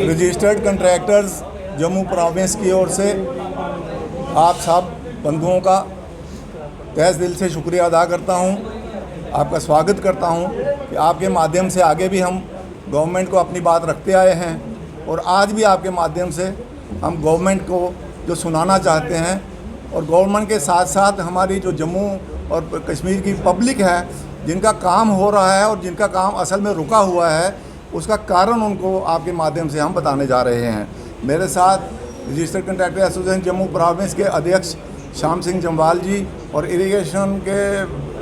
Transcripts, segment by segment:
Registered contractors Jammu province की ओर से आप सब बंधुओं का तहे दिल से शुक्रिया अदा करता हूं, आपका स्वागत करता हूं कि आपके माध्यम से आगे भी हम गवर्नमेंट को अपनी बात रखते आए हैं और आज भी आपके माध्यम से हम गवर्नमेंट को जो सुनाना चाहते हैं और गवर्नमेंट के साथ साथ हमारी जो जम्मू और कश्मीर की पब्लिक है जिनका काम हो रहा है और जिनका काम असल में रुका हुआ है उसका कारण उनको आपके माध्यम से हम बताने जा रहे हैं। मेरे साथ registered contractor association Jammu province के अध्यक्ष श्याम सिंह जम्वाल जी और इरिगेशन के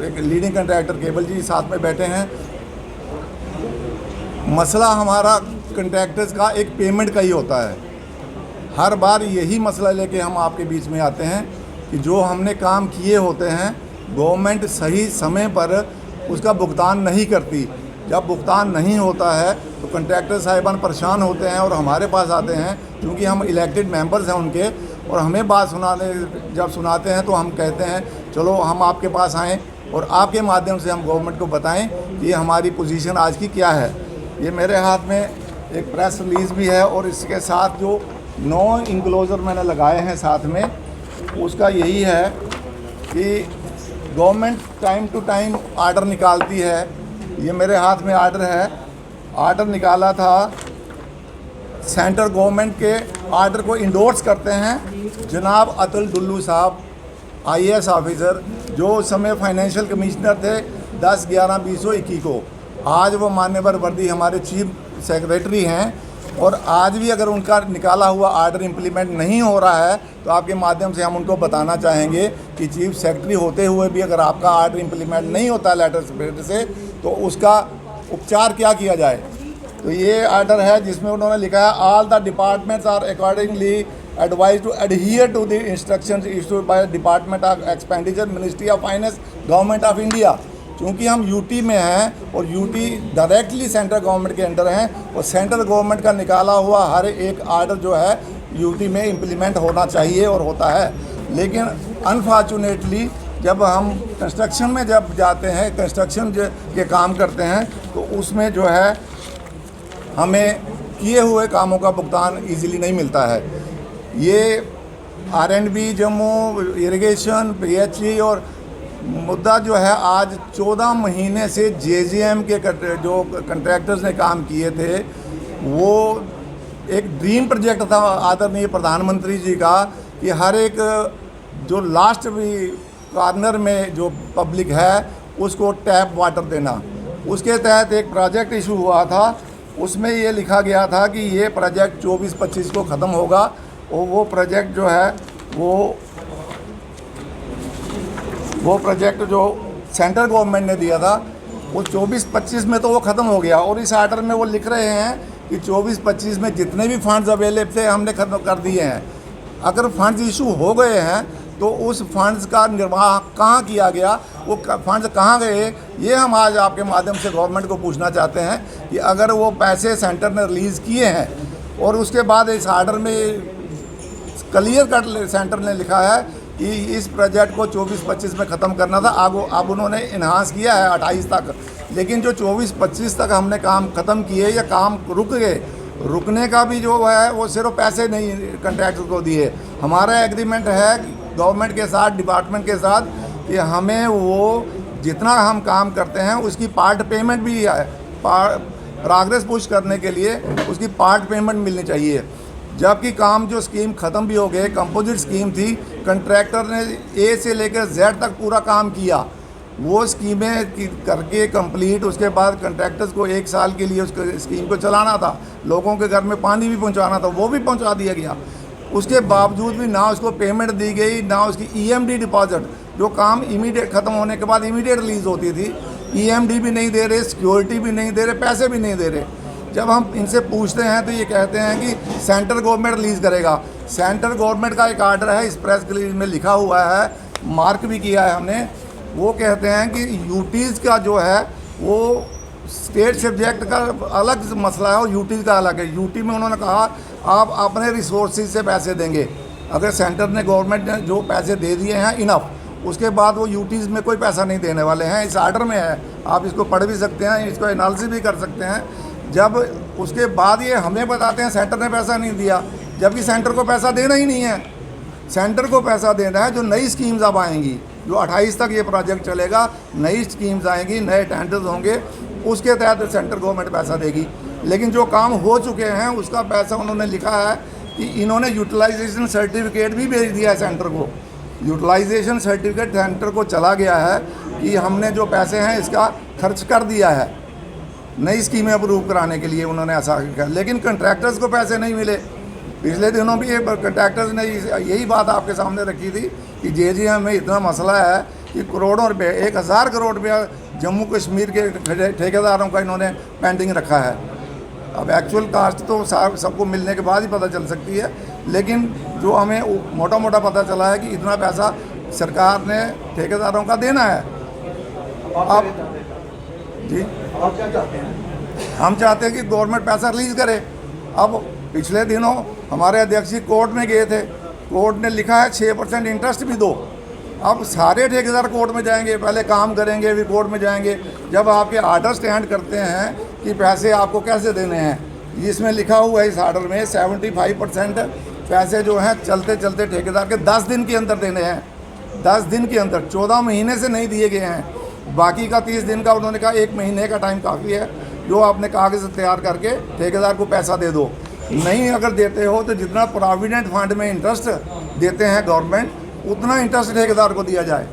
एक लीडिंग कंट्रैक्टर केबल जी साथ में बैठे हैं। मसला हमारा कंट्रैक्टर्स का एक पेमेंट का ही होता है। हर बार यही मसला लेके हम आपके बीच में आते हैं कि जो हमने काम किए होते हैं गवर्नमेंट सही समय पर उसका भुगतान नहीं करती। जब भुगतान नहीं होता है तो कंट्रैक्टर साहिबान परेशान होते हैं और हमारे पास आते हैं क्योंकि हम इलेक्टेड मेंबर्स हैं उनके, और हमें बात जब सुनाते हैं तो हम कहते हैं चलो हम आपके पास आएँ और आपके माध्यम से हम गवर्नमेंट को बताएं कि हमारी पोजीशन आज की क्या है। ये मेरे हाथ में एक प्रेस रिलीज़ भी है और इसके साथ जो 9 इंक्लोजर मैंने लगाए हैं साथ में, उसका यही है कि government time to time order निकालती है। ये मेरे हाथ में आर्डर है, आर्डर निकाला था सेंट्रल गवर्नमेंट के आर्डर को इंडोर्स करते हैं जनाब अतुल डुल्लू साहब IAS ऑफिसर, जो उस समय फाइनेंशियल कमिश्नर थे 10/11/2021 को। आज वो मान्यवर वर्दी हमारे चीफ सेक्रेटरी हैं और आज भी अगर उनका निकाला हुआ आर्डर इम्प्लीमेंट नहीं हो रहा है तो आपके माध्यम से हम उनको बताना चाहेंगे कि चीफ सेक्रेटरी होते हुए भी अगर आपका आर्डर इम्प्लीमेंट नहीं होता लेटर स्प्रेड से तो उसका उपचार क्या किया जाए। तो ये आर्डर है जिसमें उन्होंने लिखा है all the departments are accordingly advise to adhere to the instructions issued by department of expenditure ministry of finance government of India. क्योंकि हम यूटी में हैं और यूटी डायरेक्टली सेंट्रल गवर्नमेंट के अंडर हैं और सेंट्रल गवर्नमेंट का निकाला हुआ हर एक आर्डर जो है यूटी में इम्प्लीमेंट होना चाहिए और होता है। लेकिन अनफॉर्चुनेटली जब हम कंस्ट्रक्शन में जब जाते हैं, कंस्ट्रक्शन के काम करते हैं तो उसमें जो है हमें किए हुए कामों का भुगतान इजीली नहीं मिलता है। ये R&B जम्मू, इरिगेशन, PHE और मुद्दा जो है आज 14 महीने से JJM के जो कंट्रैक्टर्स ने काम किए थे वो एक ड्रीम प्रोजेक्ट था आदरणीय प्रधानमंत्री जी का कि हर एक जो लास्ट भी कॉर्नर में जो पब्लिक है उसको टैप वाटर देना। उसके तहत एक प्रोजेक्ट इशू हुआ था, उसमें ये लिखा गया था कि ये प्रोजेक्ट 24-25 को ख़त्म होगा और वो प्रोजेक्ट जो है वो प्रोजेक्ट जो सेंट्रल गवर्नमेंट ने दिया था वो 24-25 में तो वो ख़त्म हो गया। और इस आर्डर में वो लिख रहे हैं कि 24-25 में जितने भी फंड्स अवेलेबल थे हमने ख़त्म कर दिए हैं। अगर फंड्स इशू हो गए हैं तो उस फंड्स का निर्वाह कहाँ किया गया, वो फंड्स कहाँ गए, ये हम आज आपके माध्यम से गवर्नमेंट को पूछना चाहते हैं कि अगर वो पैसे सेंटर ने रिलीज़ किए हैं और उसके बाद इस आर्डर में क्लियर कट सेंटर ने लिखा है कि इस प्रोजेक्ट को 24-25 में ख़त्म करना था, अब उन्होंने इन्हांस किया है 28 तक, लेकिन जो 24-25 तक हमने काम ख़त्म किए या काम रुक गए, रुकने का भी जो है वो सिर्फ पैसे नहीं कंट्रैक्टर को दिए। हमारा एग्रीमेंट है गवर्नमेंट के साथ, डिपार्टमेंट के साथ कि हमें वो जितना हम काम करते हैं उसकी पार्ट पेमेंट भी है, प्रोग्रेस पुश करने के लिए उसकी पार्ट पेमेंट मिलनी चाहिए। जबकि काम जो स्कीम ख़त्म भी हो गए, कंपोजिट स्कीम थी, कंट्रैक्टर ने A से लेकर Z तक पूरा काम किया, वो स्कीमें करके कंप्लीट, उसके बाद कंट्रैक्टर्स को 1 साल के लिए उस स्कीम को चलाना था, लोगों के घर में पानी भी पहुंचाना था, वो भी पहुंचा दिया गया। उसके बावजूद भी ना उसको पेमेंट दी गई, ना उसकी EMD डिपॉजिट, जो काम इमीडिएट ख़त्म होने के बाद इमीडिएट रिलीज़ होती थी, EMD भी नहीं दे रहे, सिक्योरिटी भी नहीं दे रहे, पैसे भी नहीं दे रहे। जब हम इनसे पूछते हैं तो ये कहते हैं कि सेंट्रल गवर्नमेंट रिलीज़ करेगा। सेंट्रल गवर्नमेंट का एक आर्डर है, इस प्रेस रिलीज में लिखा हुआ है, मार्क भी किया है हमने। वो कहते हैं कि यूटीज़ का जो है वो स्टेट सब्जेक्ट का अलग मसला है और यूटी का अलग है। यूटी में उन्होंने कहा आप अपने रिसोर्सेज से पैसे देंगे, अगर सेंटर ने गवर्नमेंट ने जो पैसे दे दिए हैं इनफ, उसके बाद वो यूटीज़ में कोई पैसा नहीं देने वाले हैं। इस आर्डर में है, आप इसको पढ़ भी सकते हैं, इसको एनालिसिस भी कर सकते हैं। जब उसके बाद ये हमें बताते हैं सेंटर ने पैसा नहीं दिया, जबकि सेंटर को पैसा देना ही नहीं है। सेंटर को पैसा देना है जो नई स्कीम्स अब आएंगी, जो 28 तक ये प्रोजेक्ट चलेगा, नई स्कीम्स आएंगी, नए टेंडर्स होंगे, उसके तहत सेंट्रल गवर्नमेंट पैसा देगी। लेकिन जो काम हो चुके हैं उसका पैसा उन्होंने लिखा है कि इन्होंने यूटिलाइजेशन सर्टिफिकेट भी भेज दिया है सेंटर को। यूटिलाइजेशन सर्टिफिकेट सेंटर को चला गया है कि हमने जो पैसे हैं इसका खर्च कर दिया है, नई स्कीमें अप्रूव कराने के लिए उन्होंने ऐसा किया। लेकिन कंट्रैक्टर्स को पैसे नहीं मिले। पिछले दिनों भी ये कंट्रैक्टर्स ने यही बात आपके सामने रखी थी कि JJM में इतना मसला है कि करोड़ों रुपये, 1000 करोड़ रुपया जम्मू कश्मीर के ठेकेदारों का इन्होंने पेंडिंग रखा है। अब एक्चुअल कास्ट तो सबको मिलने के बाद ही पता चल सकती है, लेकिन जो हमें मोटा मोटा पता चला है कि इतना पैसा सरकार ने ठेकेदारों का देना है। अब जी आप क्या चाहते हैं? हम चाहते हैं कि गवर्नमेंट पैसा रिलीज़ करे। अब पिछले दिनों हमारे अध्यक्ष जी कोर्ट में गए थे, कोर्ट ने लिखा है 6% इंटरेस्ट भी दो। अब सारे ठेकेदार कोर्ट में जाएंगे, पहले काम करेंगे फिर कोर्ट में जाएंगे। जब आपके आर्डर स्टैंड करते हैं कि पैसे आपको कैसे देने हैं, इसमें लिखा हुआ है इस आर्डर में 75% पैसे जो हैं चलते चलते ठेकेदार के 10 दिन के अंदर देने हैं। 10 दिन के अंदर, 14 महीने से नहीं दिए गए हैं। बाकी का 30 दिन का उन्होंने कहा 1 महीने का टाइम काफ़ी है, जो आपने कागज़ तैयार करके ठेकेदार को पैसा दे दो। नहीं अगर देते हो तो जितना प्रोविडेंट फंड में इंटरेस्ट देते हैं गवर्नमेंट, उतना इंटरेस्ट ठेकेदार को दिया जाए।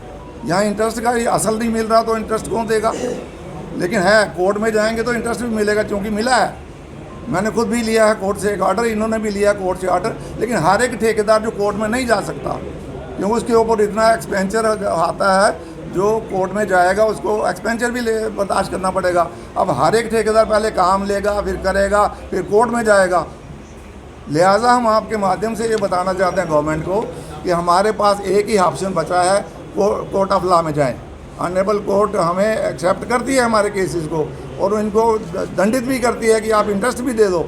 यहाँ इंटरेस्ट का ये असल नहीं मिल रहा तो इंटरेस्ट कौन देगा? लेकिन है, कोर्ट में जाएंगे तो इंटरेस्ट भी मिलेगा, क्योंकि मिला है। मैंने खुद भी लिया है कोर्ट से एक ऑर्डर, इन्होंने भी लिया कोर्ट से ऑर्डर। लेकिन हर एक ठेकेदार जो कोर्ट में नहीं जा सकता, क्योंकि उसके ऊपर इतना एक्सपेंचर आता है, जो कोर्ट में जाएगा उसको एक्सपेंचर भी बर्दाश्त करना पड़ेगा। अब हर एक ठेकेदार पहले काम लेगा, फिर करेगा, फिर कोर्ट में जाएगा। लिहाजा हम आपके माध्यम से ये बताना चाहते हैं गवर्नमेंट को कि हमारे पास एक ही ऑप्शन बचा है, कोर्ट ऑफ लॉ में जाएं। ऑनरेबल कोर्ट हमें एक्सेप्ट करती है हमारे केसेस को, और इनको दंडित भी करती है कि आप इंटरेस्ट भी दे दो।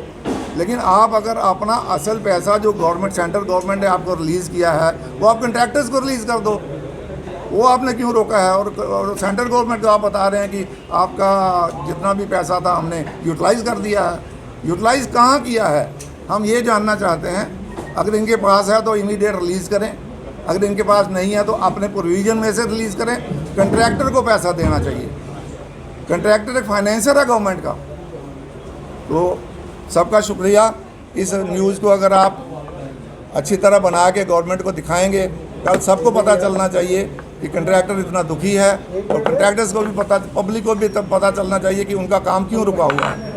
लेकिन आप अगर अपना असल पैसा जो गवर्नमेंट, सेंट्रल गवर्नमेंट ने आपको रिलीज़ किया है, वो आप कंट्रैक्टर्स को रिलीज़ कर दो। वो आपने क्यों रोका है? और सेंट्रल गवर्नमेंट को आप बता रहे हैं कि आपका जितना भी पैसा था हमने यूटिलाइज़ कर दिया है। यूटिलाइज़ कहाँ किया है, हम ये जानना चाहते हैं। अगर इनके पास है तो इमीडिएट रिलीज़ करें, अगर इनके पास नहीं है तो अपने प्रोविज़न में से रिलीज़ करें। कंट्रैक्टर को पैसा देना चाहिए। कंट्रैक्टर एक फाइनेंसर है गवर्नमेंट का। तो सबका शुक्रिया। इस न्यूज़ को अगर आप अच्छी तरह बना के गवर्नमेंट को दिखाएंगे, कल सबको पता चलना चाहिए कि कंट्रैक्टर इतना दुखी है, और कंट्रैक्टर्स को भी पता, पब्लिक को भी तब पता चलना चाहिए कि उनका काम क्यों रुका हुआ है।